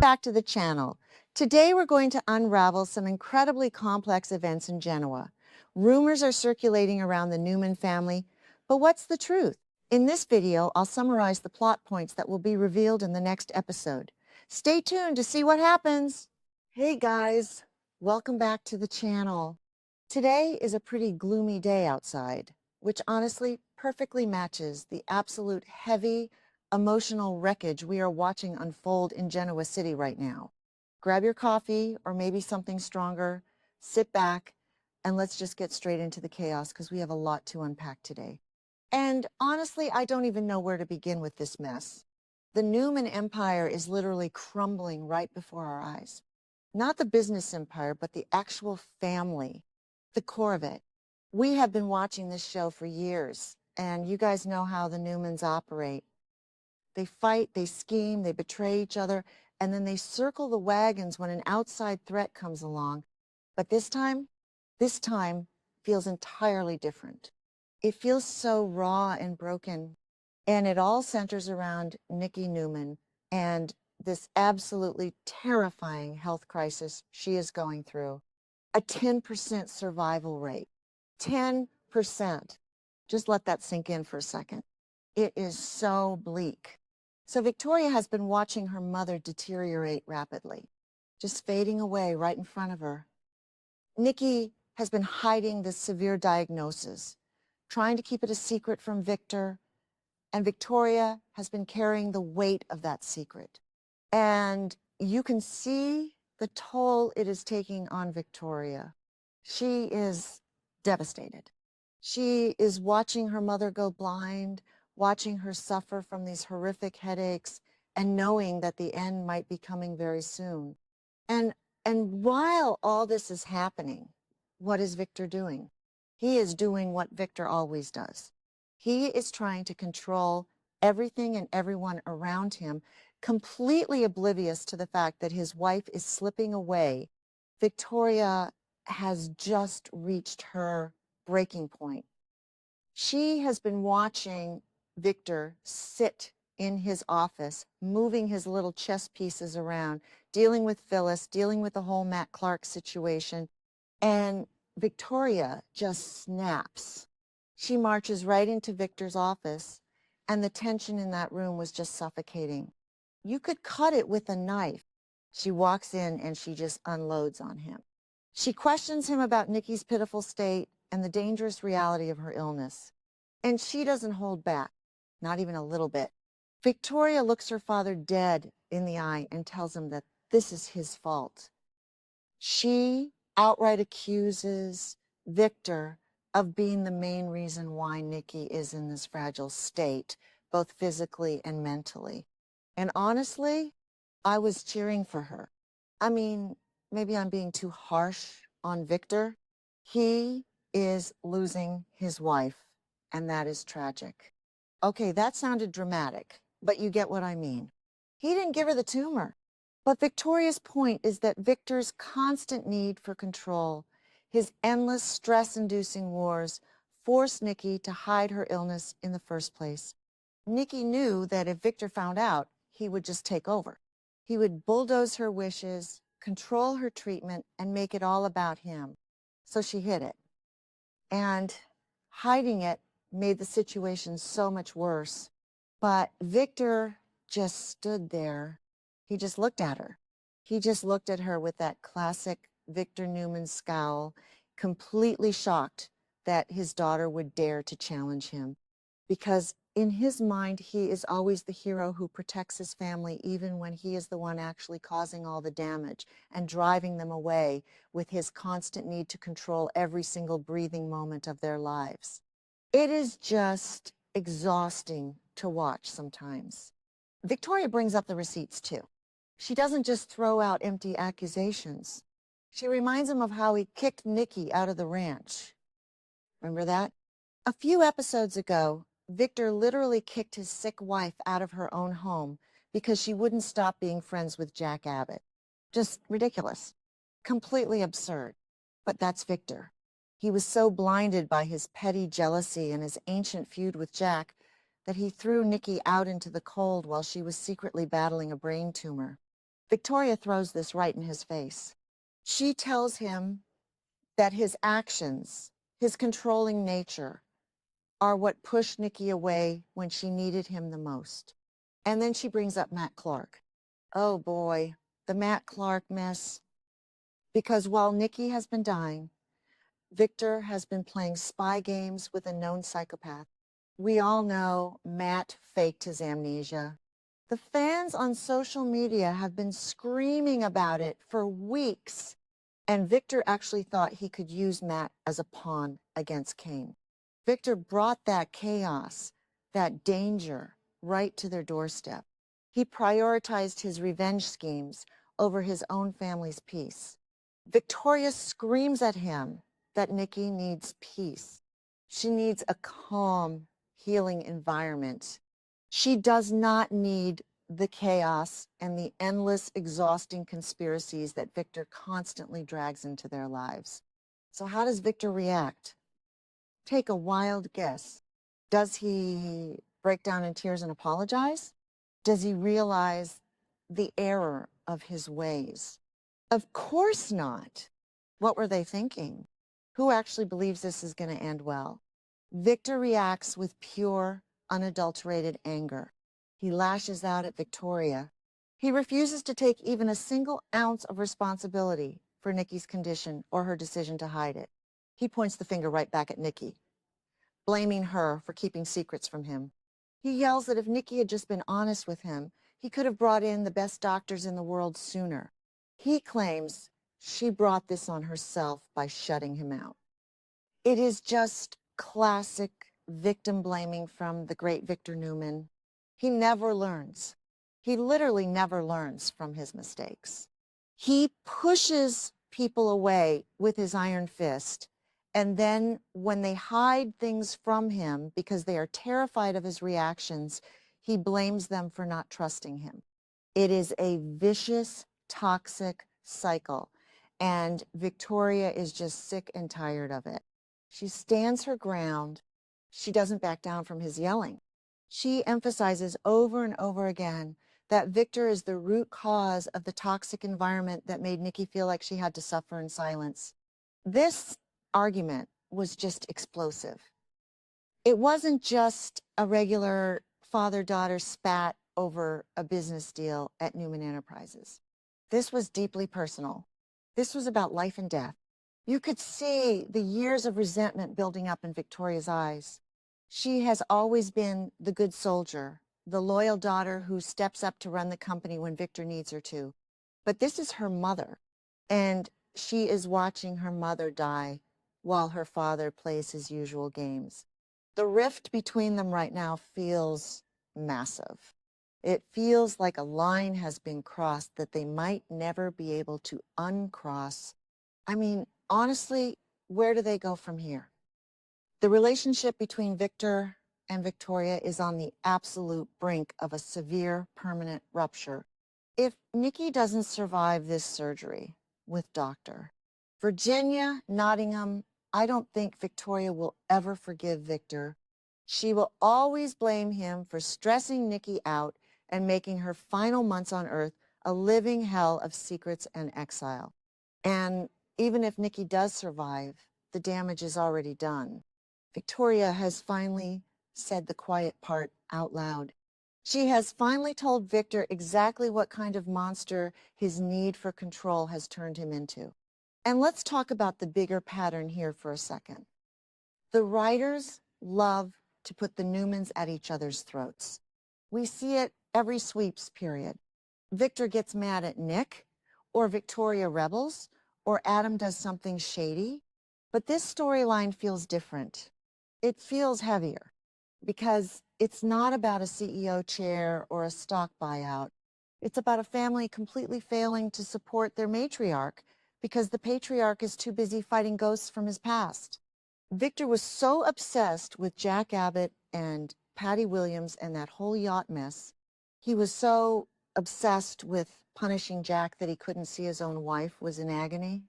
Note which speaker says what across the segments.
Speaker 1: back to the channel. Today we're going to unravel some incredibly complex events in Genoa. Rumors are circulating around the Newman family, but what's the truth? In this video, I'll summarize the plot points that will be revealed in the next episode. Stay tuned to see what happens. Hey guys, welcome back to the channel. Today is a pretty gloomy day outside, which honestly perfectly matches the absolute heavy, emotional wreckage we are watching unfold in Genoa City right now. Grab your coffee or maybe something stronger, sit back, and let's just get straight into the chaos because we have a lot to unpack today. And honestly, I don't even know where to begin with this mess. The Newman Empire is literally crumbling right before our eyes. Not the business empire, but the actual family, the core of it. We have been watching this show for years, and you guys know how the Newmans operate. They fight, they scheme, they betray each other, and then they circle the wagons when an outside threat comes along. But this time feels entirely different. It feels so raw and broken, and it all centers around Nikki Newman and this absolutely terrifying health crisis she is going through. A 10% survival rate. 10%. Just let that sink in for a second. It is so bleak. So Victoria has been watching her mother deteriorate rapidly, just fading away right in front of her. Nikki has been hiding this severe diagnosis, trying to keep it a secret from Victor, and Victoria has been carrying the weight of that secret. And you can see the toll it is taking on Victoria. She is devastated. She is watching her mother go blind, watching her suffer from these horrific headaches, and knowing that the end might be coming very soon. And while all this is happening, what is Victor doing? He is doing what Victor always does. He is trying to control everything and everyone around him, completely oblivious to the fact that his wife is slipping away. Victoria has just reached her breaking point. She has been watching Victor sit in his office, moving his little chess pieces around, dealing with Phyllis, dealing with the whole Matt Clark situation, and Victoria just snaps. She marches right into Victor's office, and the tension in that room was just suffocating. You could cut it with a knife. She walks in and she just unloads on him. She questions him about Nikki's pitiful state and the dangerous reality of her illness. And she doesn't hold back, not even a little bit. Victoria looks her father dead in the eye and tells him that this is his fault. She outright accuses Victor of being the main reason why Nikki is in this fragile state, both physically and mentally. And honestly, I was cheering for her. I mean, maybe I'm being too harsh on Victor. He is losing his wife, and that is tragic. Okay, that sounded dramatic, but you get what I mean. He didn't give her the tumor. But Victoria's point is that Victor's constant need for control, his endless stress-inducing wars, forced Nikki to hide her illness in the first place. Nikki knew that if Victor found out, he would just take over. He would bulldoze her wishes, control her treatment, and make it all about him. So she hid it. And hiding it made the situation so much worse. But Victor just stood there. He just looked at her. He just looked at her with that classic Victor Newman scowl, completely shocked that his daughter would dare to challenge him. Because in his mind, he is always the hero who protects his family, even when he is the one actually causing all the damage and driving them away with his constant need to control every single breathing moment of their lives. It is just exhausting to watch sometimes. Victoria brings up the receipts too. She doesn't just throw out empty accusations. She reminds him of how he kicked Nikki out of the ranch. Remember that? A few episodes ago, Victor literally kicked his sick wife out of her own home because she wouldn't stop being friends with Jack Abbott. Just ridiculous. Completely absurd. But that's Victor. He was so blinded by his petty jealousy and his ancient feud with Jack that he threw Nikki out into the cold while she was secretly battling a brain tumor. Victoria throws this right in his face. She tells him that his actions, his controlling nature, are what pushed Nikki away when she needed him the most. And then she brings up Matt Clark. Oh boy, the Matt Clark mess. Because while Nikki has been dying, Victor has been playing spy games with a known psychopath. We all know Matt faked his amnesia. The fans on social media have been screaming about it for weeks. And Victor actually thought he could use Matt as a pawn against Kane. Victor brought that chaos, that danger, right to their doorstep. He prioritized his revenge schemes over his own family's peace. Victoria screams at him that Nikki needs peace. She needs a calm, healing environment. She does not need the chaos and the endless, exhausting conspiracies that Victor constantly drags into their lives. So how does Victor react? Take a wild guess. Does he break down in tears and apologize? Does he realize the error of his ways? Of course not. What were they thinking? Who actually believes this is going to end well? Victor reacts with pure, unadulterated anger. He lashes out at Victoria. He refuses to take even a single ounce of responsibility for Nikki's condition or her decision to hide it. He points the finger right back at Nikki, blaming her for keeping secrets from him. He yells that if Nikki had just been honest with him, he could have brought in the best doctors in the world sooner. He claims she brought this on herself by shutting him out. It is just classic victim blaming from the great Victor Newman. He never learns. He literally never learns from his mistakes. He pushes people away with his iron fist, and then when they hide things from him because they are terrified of his reactions, he blames them for not trusting him. It is a vicious, toxic cycle, and Victoria is just sick and tired of it. She stands her ground. She doesn't back down from his yelling. She emphasizes over and over again that Victor is the root cause of the toxic environment that made Nikki feel like she had to suffer in silence. This argument was just explosive. It wasn't just a regular father-daughter spat over a business deal at Newman Enterprises. This was deeply personal. This was about life and death. You could see the years of resentment building up in Victoria's eyes. She has always been the good soldier, the loyal daughter who steps up to run the company when Victor needs her to. But this is her mother, and she is watching her mother die while her father plays his usual games. The rift between them right now feels massive. It feels like a line has been crossed that they might never be able to uncross. I mean, honestly, where do they go from here? The relationship between Victor and Victoria is on the absolute brink of a severe permanent rupture. If Nikki doesn't survive this surgery with Dr. Virginia Nottingham, I don't think Victoria will ever forgive Victor. She will always blame him for stressing Nikki out and making her final months on Earth a living hell of secrets and exile. And even if Nikki does survive, the damage is already done. Victoria has finally said the quiet part out loud. She has finally told Victor exactly what kind of monster his need for control has turned him into. And let's talk about the bigger pattern here for a second. The writers love to put the Newmans at each other's throats. We see it every sweeps period. Victor gets mad at Nick, or Victoria rebels, or Adam does something shady. But this storyline feels different. It feels heavier because it's not about a CEO chair or a stock buyout. It's about a family completely failing to support their matriarch because the patriarch is too busy fighting ghosts from his past. Victor was so obsessed with Jack Abbott and Patty Williams and that whole yacht mess. He was so obsessed with punishing Jack that he couldn't see his own wife was in agony.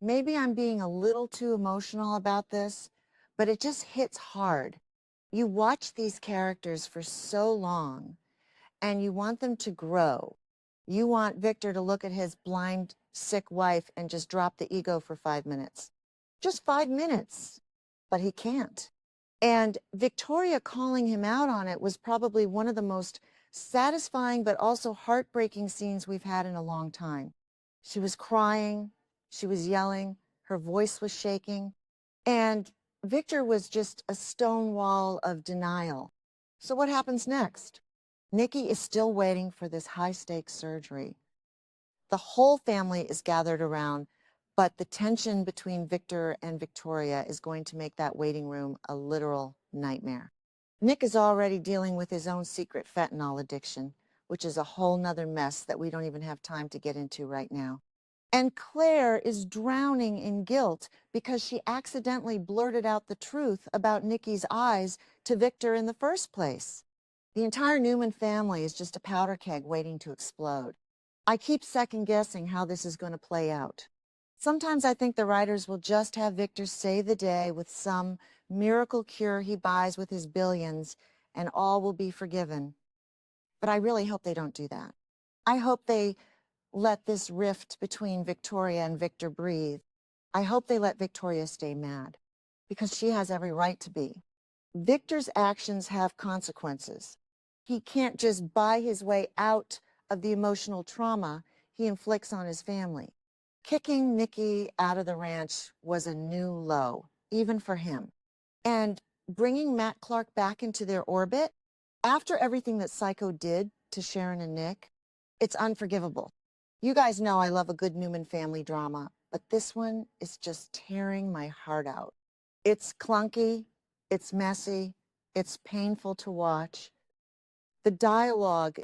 Speaker 1: Maybe I'm being a little too emotional about this, but it just hits hard. You watch these characters for so long, and you want them to grow. You want Victor to look at his blind, sick wife and just drop the ego for 5 minutes. Just 5 minutes. But he can't. And Victoria calling him out on it was probably one of the most satisfying but also heartbreaking scenes we've had in a long time. She was crying, she was yelling, her voice was shaking, and Victor was just a stone wall of denial. So what happens next? Nikki is still waiting for this high-stakes surgery. The whole family is gathered around, but the tension between Victor and Victoria is going to make that waiting room a literal nightmare. Nick is already dealing with his own secret fentanyl addiction, which is a whole nother mess that we don't even have time to get into right now. And Claire is drowning in guilt because she accidentally blurted out the truth about Nikki's eyes to Victor in the first place. The entire Newman family is just a powder keg waiting to explode. I keep second-guessing how this is going to play out. Sometimes I think the writers will just have Victor save the day with some miracle cure he buys with his billions, and all will be forgiven. But I really hope they don't do that. I hope they let this rift between Victoria and Victor breathe. I hope they let Victoria stay mad, because she has every right to be. Victor's actions have consequences. He can't just buy his way out of the emotional trauma he inflicts on his family. Kicking Nikki out of the ranch was a new low, even for him. And bringing Matt Clark back into their orbit, after everything that Psycho did to Sharon and Nick, it's unforgivable. You guys know I love a good Newman family drama, but this one is just tearing my heart out. It's clunky, it's messy, it's painful to watch. The dialogue